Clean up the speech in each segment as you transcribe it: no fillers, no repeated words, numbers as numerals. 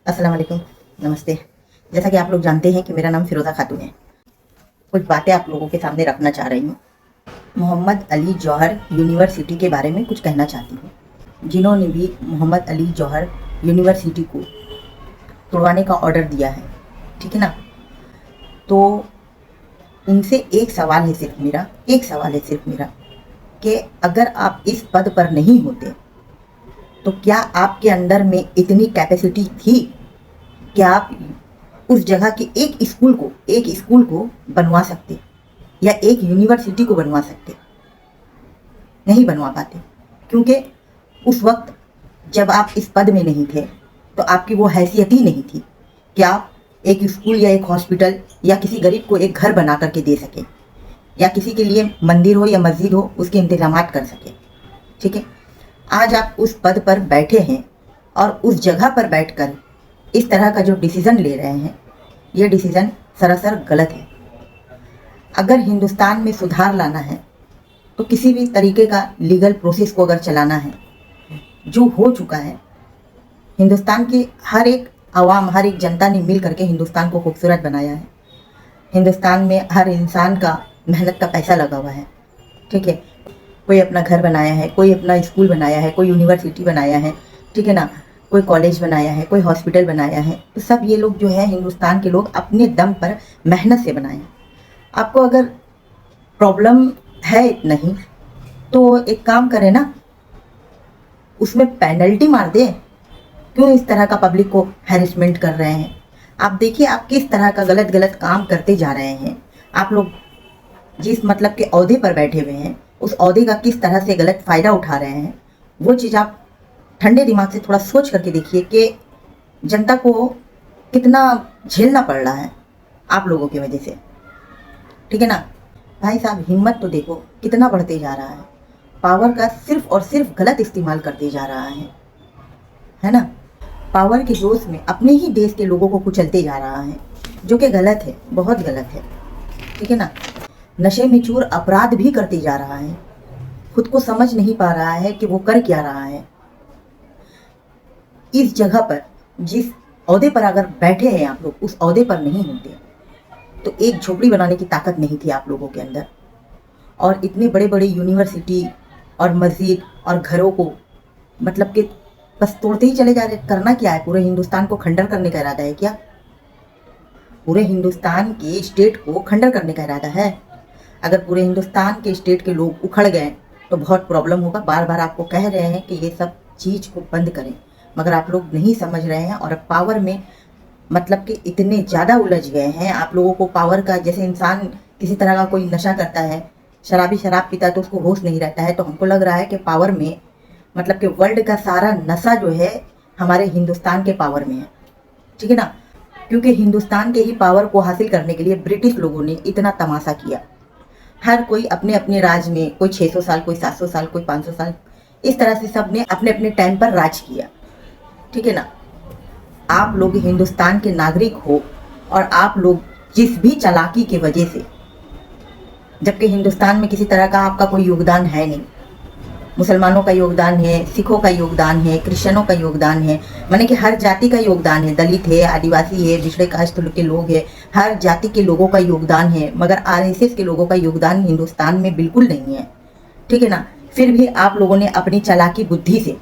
अस्सलाम वालेकुम, नमस्ते। जैसा कि आप लोग जानते हैं कि मेरा नाम फ़िरोज़ा खातून है। कुछ बातें आप लोगों के सामने रखना चाह रही हूँ। मोहम्मद अली जौहर यूनिवर्सिटी के बारे में कुछ कहना चाहती हूँ। जिन्होंने भी मोहम्मद अली जौहर यूनिवर्सिटी को तोड़वाने का ऑर्डर दिया है, ठीक है ना, तो उनसे एक सवाल है सिर्फ मेरा, एक सवाल है सिर्फ मेरा, कि अगर आप इस पद पर नहीं होते तो क्या आपके अंदर में इतनी कैपेसिटी थी कि आप उस जगह के एक स्कूल को बनवा सकते या एक यूनिवर्सिटी को बनवा सकते? नहीं बनवा पाते, क्योंकि उस वक्त जब आप इस पद में नहीं थे तो आपकी वो हैसियत ही नहीं थी कि आप एक स्कूल या एक हॉस्पिटल या किसी गरीब को एक घर बना करके दे सके, या किसी के लिए मंदिर हो या मस्जिद हो उसके इंतजामात कर सके, ठीक है। आज आप उस पद पर बैठे हैं और उस जगह पर बैठकर इस तरह का जो डिसीज़न ले रहे हैं, ये डिसीज़न सरासर गलत है। अगर हिंदुस्तान में सुधार लाना है तो किसी भी तरीके का लीगल प्रोसेस को अगर चलाना है, जो हो चुका है, हिंदुस्तान की हर एक आवाम, हर एक जनता ने मिल करके हिंदुस्तान को खूबसूरत बनाया है। हिंदुस्तान में हर इंसान का मेहनत का पैसा लगा हुआ है, ठीक है। कोई अपना घर बनाया है, कोई अपना स्कूल बनाया है, कोई यूनिवर्सिटी बनाया है, ठीक है ना, कोई कॉलेज बनाया है, कोई हॉस्पिटल बनाया है। तो सब ये लोग जो है हिंदुस्तान के लोग अपने दम पर मेहनत से बनाए हैं। आपको अगर प्रॉब्लम है इतना ही तो एक काम करें ना, उसमें पेनल्टी मार दें। क्यों इस तरह का पब्लिक को हैरेसमेंट कर रहे हैं? आप देखिए आप किस तरह का गलत गलत काम करते जा रहे हैं। आप लोग जिस मतलब के ओहदे पर बैठे हुए हैं उस ओहदे का किस तरह से गलत फ़ायदा उठा रहे हैं, वो चीज़ आप ठंडे दिमाग से थोड़ा सोच करके देखिए कि जनता को कितना झेलना पड़ रहा है आप लोगों की वजह से, ठीक है ना। भाई साहब हिम्मत तो देखो कितना बढ़ते जा रहा है, पावर का सिर्फ और सिर्फ गलत इस्तेमाल करते जा रहा है ना। पावर के जोश में अपने ही देश के लोगों को कुचलते जा रहा है, जो कि गलत है, बहुत गलत है, ठीक है ना। नशे में चूर अपराध भी करते जा रहा है, खुद को समझ नहीं पा रहा है कि वो कर क्या रहा है। इस जगह पर जिस ओहदे पर अगर बैठे हैं आप लोग, उस ओहदे पर नहीं होते तो एक झोपड़ी बनाने की ताकत नहीं थी आप लोगों के अंदर। और इतने बड़े बड़े यूनिवर्सिटी और मस्जिद और घरों को मतलब कि बस तोड़ते ही चले जा रहे। करना क्या है? पूरे हिंदुस्तान को खंडर करने का इरादा है क्या? पूरे हिंदुस्तान के स्टेट को खंडर करने का इरादा है? अगर पूरे हिंदुस्तान के स्टेट के लोग उखड़ गए तो बहुत प्रॉब्लम होगा। बार बार आपको कह रहे हैं कि ये सब चीज़ को बंद करें, मगर आप लोग नहीं समझ रहे हैं। और अब पावर में मतलब कि इतने ज़्यादा उलझ गए हैं आप लोगों को पावर का। जैसे इंसान किसी तरह का कोई नशा करता है, शराबी शराब पीता है तो उसको होश नहीं रहता है, तो हमको लग रहा है कि पावर में मतलब कि वर्ल्ड का सारा नशा जो है हमारे हिंदुस्तान के पावर में है, ठीक है ना। क्योंकि हिंदुस्तान के ही पावर को हासिल करने के लिए ब्रिटिश लोगों ने इतना तमाशा किया। हर कोई अपने अपने राज में, कोई 600 साल, कोई 700 साल, कोई 500 साल, इस तरह से सब ने अपने अपने टाइम पर राज किया, ठीक है ना। आप लोग हिंदुस्तान के नागरिक हो और आप लोग जिस भी चालाकी की वजह से, जबकि हिंदुस्तान में किसी तरह का आपका कोई योगदान है नहीं, मुसलमानों का योगदान है, सिखों का योगदान है, क्रिश्चियनों का योगदान है, माने कि हर जाति का योगदान है। दलित है, आदिवासी है, पिछड़े कास्ट के लोग हैं, हर जाति के लोगों का योगदान है, मगर आरएसएस के लोगों का योगदान हिंदुस्तान में बिल्कुल नहीं है, ठीक है ना। फिर भी आप लोगों ने अपनी चालाकी बुद्धि से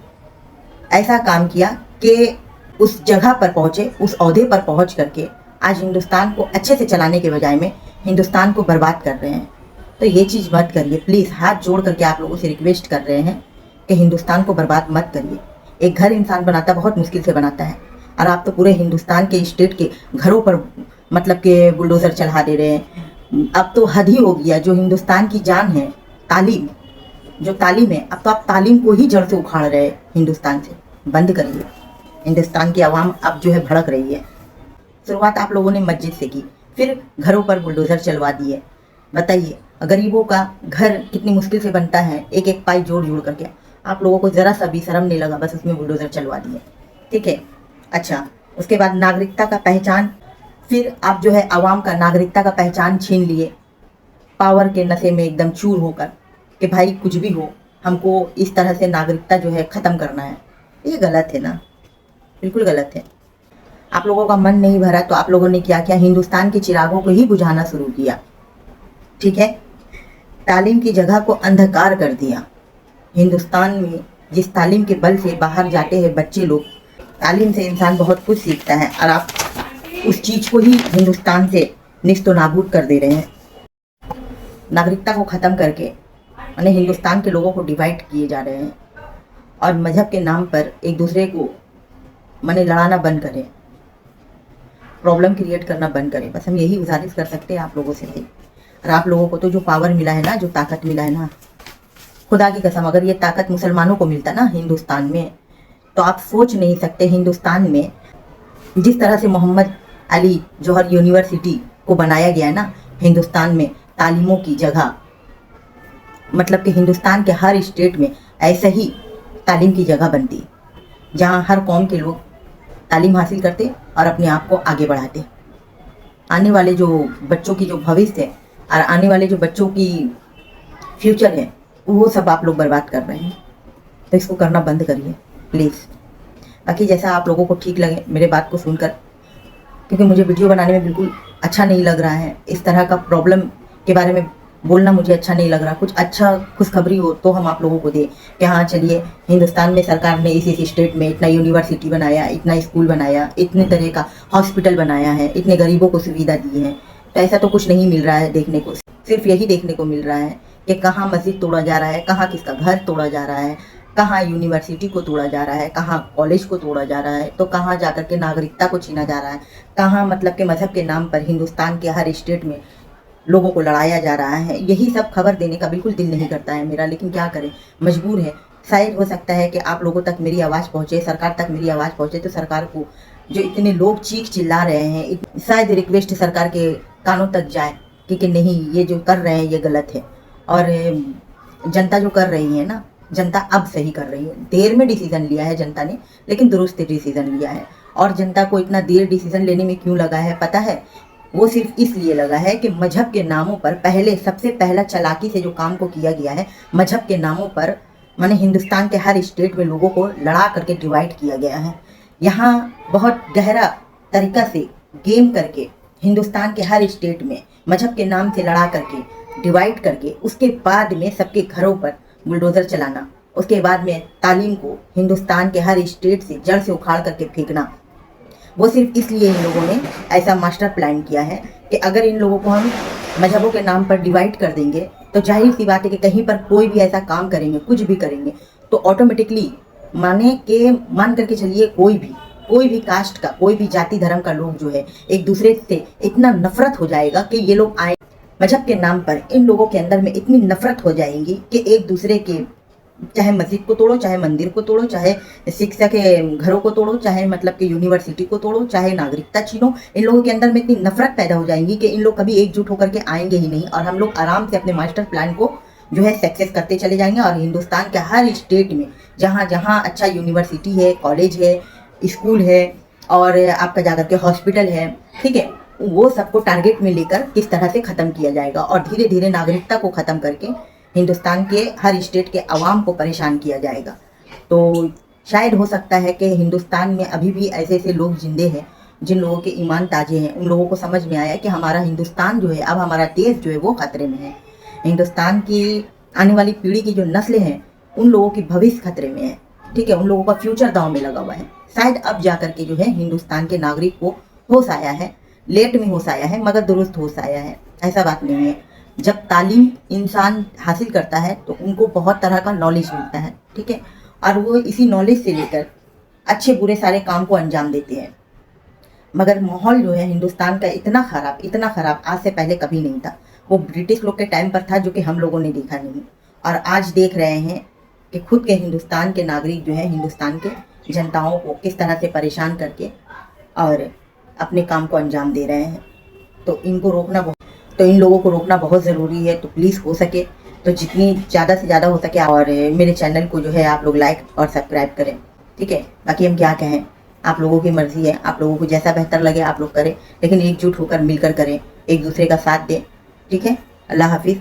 ऐसा काम किया कि उस जगह पर पहुँचे, उस ओहदे पर पहुँच करके आज हिंदुस्तान को अच्छे से चलाने के बजाय में हिंदुस्तान को बर्बाद कर रहे हैं। तो ये चीज़ मत करिए प्लीज़, हाथ जोड़ करके आप लोगों से रिक्वेस्ट कर रहे हैं कि हिंदुस्तान को बर्बाद मत करिए। एक घर इंसान बनाता बहुत मुश्किल से बनाता है, और आप तो पूरे हिंदुस्तान के स्टेट के घरों पर मतलब के बुलडोज़र चढ़ा दे रहे हैं। अब तो हद ही हो गया। जो हिंदुस्तान की जान है तालीम, जो तालीम है, अब तो आप तालीम को ही जड़ से उखाड़ रहे हैं हिंदुस्तान से। बंद करिए। हिंदुस्तान की आवाम अब जो है भड़क रही है। शुरुआत आप लोगों ने मस्जिद से की, फिर घरों पर बुलडोज़र चलवा दिए। बताइए गरीबों का घर कितनी मुश्किल से बनता है, एक एक पाई जोड़ जोड़ करके। आप लोगों को ज़रा सा भी शर्म नहीं लगा, बस उसमें बुलडोज़र चलवा दिए, ठीक है। अच्छा, उसके बाद नागरिकता का पहचान, फिर आप जो है आवाम का नागरिकता का पहचान छीन लिए पावर के नशे में एकदम चूर होकर कि भाई कुछ भी हो, हमको इस तरह से नागरिकता जो है ख़त्म करना है। ये गलत है ना, बिल्कुल गलत है। आप लोगों का मन नहीं भरा तो आप लोगों ने क्या किया, हिंदुस्तान के चिरागों को ही बुझाना शुरू किया। ठीक है, तालीम की जगह को अंधकार कर दिया। हिंदुस्तान में जिस तालीम के बल से बाहर जाते हैं बच्चे लोग, तालीम से इंसान बहुत कुछ सीखता है, और आप उस चीज़ को ही हिंदुस्तान से निस्तो नाबूद कर दे रहे हैं। नागरिकता को ख़त्म करके माने हिंदुस्तान के लोगों को डिवाइड किए जा रहे हैं, और मज़हब के नाम पर एक दूसरे को माने लड़ाना बंद करें, प्रॉब्लम क्रिएट करना बंद करें। बस हम यही गुजारिश कर सकते हैं आप लोगों से भाई। और आप लोगों को तो जो पावर मिला है ना, जो ताकत मिला है ना, खुदा की कसम अगर ये ताकत मुसलमानों को मिलता ना हिंदुस्तान में, तो आप सोच नहीं सकते हिंदुस्तान में जिस तरह से मोहम्मद अली जौहर यूनिवर्सिटी को बनाया गया है ना, हिंदुस्तान में तालीमों की जगह, मतलब कि हिंदुस्तान के हर स्टेट में ऐसा ही तालीम की जगह बनती, जहाँ हर कौम के लोग तालीम हासिल करते और अपने आप को आगे बढ़ाते। आने वाले जो बच्चों की जो भविष्य है और आने वाले जो बच्चों की फ्यूचर है, वो सब आप लोग बर्बाद कर रहे हैं। तो इसको करना बंद करिए प्लीज़। बाकी जैसा आप लोगों को ठीक लगे मेरे बात को सुनकर, क्योंकि मुझे वीडियो बनाने में बिल्कुल अच्छा नहीं लग रहा है, इस तरह का प्रॉब्लम के बारे में बोलना मुझे अच्छा नहीं लग रहा। कुछ अच्छा खुशखबरी हो तो हम आप लोगों को दें कि हाँ चलिए, हिंदुस्तान में सरकार ने इस स्टेट में इतना यूनिवर्सिटी बनाया, इतना स्कूल बनाया, इतने तरह का हॉस्पिटल बनाया है, इतने गरीबों को सुविधा दी है। तो ऐसा तो कुछ नहीं मिल रहा है देखने को। सिर्फ यही देखने को मिल रहा है कि कहाँ मस्जिद तोड़ा जा रहा है, कहाँ किसका घर तोड़ा जा रहा है, कहाँ यूनिवर्सिटी को तोड़ा जा रहा है, कहाँ कॉलेज को तोड़ा जा रहा है, तो कहाँ जाकर के नागरिकता को छीना जा रहा है, कहाँ मतलब के मज़हब के नाम पर हिंदुस्तान के हर स्टेट में लोगों को लड़ाया जा रहा है। यही सब खबर देने का बिल्कुल दिल नहीं करता है मेरा, लेकिन क्या करें, मजबूर है। शायद हो सकता है कि आप लोगों तक मेरी आवाज़ पहुँचे, सरकार तक मेरी आवाज़ पहुँचे, तो सरकार को जो इतने लोग चीख चिल्ला रहे हैं, शायद रिक्वेस्ट सरकार के कानों तक जाए कि नहीं, ये जो कर रहे हैं ये गलत है। और जनता जो कर रही है ना, जनता अब सही कर रही है। देर में डिसीजन लिया है जनता ने, लेकिन दुरुस्त डिसीजन लिया है। और जनता को इतना देर डिसीजन लेने में क्यों लगा है पता है? वो सिर्फ इसलिए लगा है कि मजहब के नामों पर पहले सबसे पहला चालाकी से जो काम को किया गया है, मजहब के नामों पर माने हिंदुस्तान के हर स्टेट में लोगों को लड़ा करके डिवाइड किया गया है। यहाँ बहुत गहरा तरीका से गेम करके हिंदुस्तान के हर स्टेट में मजहब के नाम से लड़ा करके डिवाइड करके, उसके बाद में सबके घरों पर बुलडोज़र चलाना, उसके बाद में तालीम को हिंदुस्तान के हर स्टेट से जड़ से उखाड़ करके फेंकना। वो सिर्फ इसलिए इन लोगों ने ऐसा मास्टर प्लान किया है कि अगर इन लोगों को हम मजहबों के नाम पर डिवाइड कर देंगे, तो जाहिर सी बात है कि कहीं पर कोई भी ऐसा काम करेंगे, कुछ भी करेंगे, तो ऑटोमेटिकली मान करके चलिए कोई भी कास्ट का, कोई भी जाति धर्म का लोग जो है एक दूसरे से इतना नफरत हो जाएगा कि ये लोग आए मजहब के नाम पर, इन लोगों के अंदर में इतनी नफरत हो जाएगी कि एक दूसरे के, चाहे मस्जिद को तोड़ो, चाहे मंदिर को तोड़ो, चाहे शिक्षा के घरों को तोड़ो, चाहे मतलब कि यूनिवर्सिटी को तोड़ो, चाहे नागरिकता छीनो, इन लोगों के अंदर में इतनी नफरत पैदा हो जाएगी कि इन लोग कभी एकजुट होकर के आएंगे ही नहीं। और हम लोग आराम से अपने मास्टर प्लान को जो है सक्सेस करते चले जाएंगे। और हिंदुस्तान के हर स्टेट में जहाँ जहाँ अच्छा यूनिवर्सिटी है, कॉलेज है, स्कूल है और आपका जाकर के हॉस्पिटल है, ठीक है, वो सबको टारगेट में लेकर किस तरह से ख़त्म किया जाएगा। और धीरे धीरे नागरिकता को ख़त्म करके हिंदुस्तान के हर स्टेट के अवाम को परेशान किया जाएगा। तो शायद हो सकता है कि हिंदुस्तान में अभी भी ऐसे ऐसे लोग जिंदे हैं जिन लोगों के ईमान ताजे हैं, उन लोगों को समझ में आया कि हमारा हिंदुस्तान जो है, अब हमारा देश जो है वो खतरे में है। हिंदुस्तान की आने वाली पीढ़ी की जो नस्लें हैं, उन लोगों की भविष्य खतरे में है, ठीक है, उन लोगों का फ्यूचर दांव में लगा हुआ है। शायद अब जा करके जो है हिंदुस्तान के नागरिक को होश आया है, लेट में होश आया है मगर दुरुस्त होश आया है। ऐसा बात नहीं है, जब तालीम इंसान हासिल करता है तो उनको बहुत तरह का नॉलेज मिलता है, ठीक है, और वो इसी नॉलेज से लेकर अच्छे बुरे सारे काम को अंजाम देते हैं। मगर माहौल जो है हिंदुस्तान का इतना ख़राब आज से पहले कभी नहीं था। वो ब्रिटिश लोग के टाइम पर था, जो कि हम लोगों ने देखा नहीं, और आज देख रहे हैं कि खुद के हिंदुस्तान के नागरिक जो है हिंदुस्तान के जनताओं को किस तरह से परेशान करके और अपने काम को अंजाम दे रहे हैं। तो इन लोगों को रोकना बहुत ज़रूरी है। तो प्लीज़ हो सके तो जितनी ज़्यादा से ज़्यादा हो सके, और मेरे चैनल को जो है आप लोग लाइक और सब्सक्राइब करें, ठीक है। बाकी हम क्या कहें, आप लोगों की मर्ज़ी है, आप लोगों को जैसा बेहतर लगे आप लोग करें, लेकिन एकजुट होकर मिलकर करें, एक दूसरे का साथ दें, ठीक है। अल्लाह हाफिज़।